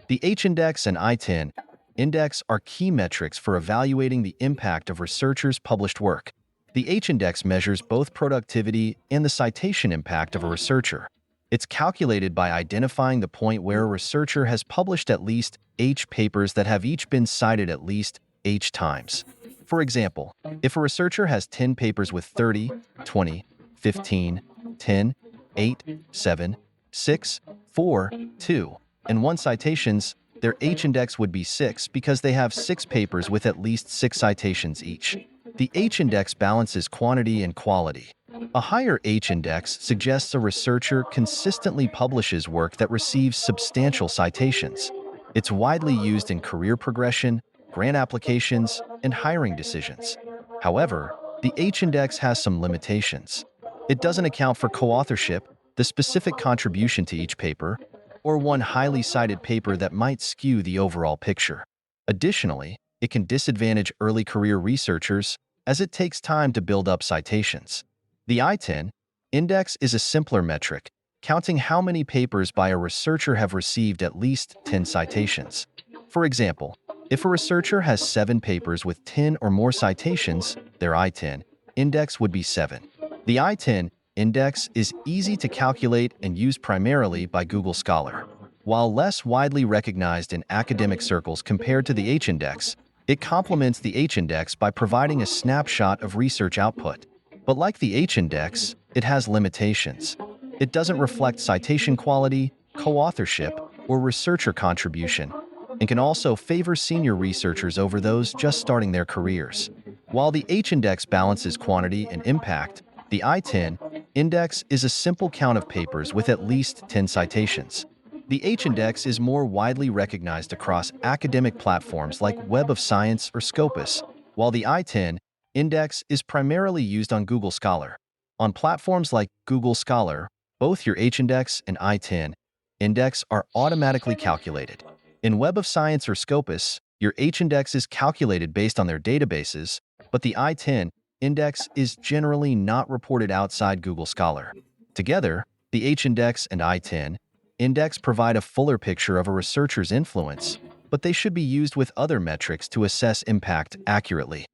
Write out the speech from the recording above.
The H-index and I-10 index are key metrics for evaluating the impact of researchers' published work. The H-index measures both productivity and the citation impact of a researcher. It's calculated by identifying the point where a researcher has published at least H papers that have each been cited at least H times. For example, if a researcher has 10 papers with 30, 20, 15, 10, 8, 7, 6, 4, 2, and 1 citations, their H-index would be 6 because they have 6 papers with at least 6 citations each. The H-index balances quantity and quality. A higher H-index suggests a researcher consistently publishes work that receives substantial citations. It's widely used in career progression, grant applications, and hiring decisions. However, the H-index has some limitations. It doesn't account for co-authorship, the specific contribution to each paper, or one highly cited paper that might skew the overall picture. Additionally, it can disadvantage early career researchers as it takes time to build up citations. The i10 index is a simpler metric, counting how many papers by a researcher have received at least 10 citations. For example, if a researcher has 7 papers with 10 or more citations, their i10 index would be 7. The i10 index is easy to calculate and used primarily by Google Scholar. While less widely recognized in academic circles compared to the H-index, it complements the H-index by providing a snapshot of research output. But like the H-index, it has limitations. It doesn't reflect citation quality, co-authorship, or researcher contribution, and can also favor senior researchers over those just starting their careers. While the H-index balances quantity and impact, the i10 index is a simple count of papers with at least 10 citations. The H-index is more widely recognized across academic platforms like Web of Science or Scopus, while the i10 index is primarily used on Google Scholar. On platforms like Google Scholar, both your H-index and i10 index are automatically calculated. In Web of Science or Scopus, your H-index is calculated based on their databases, but the i10 index is generally not reported outside Google Scholar. Together, the H-index and i10 index provide a fuller picture of a researcher's influence, but they should be used with other metrics to assess impact accurately.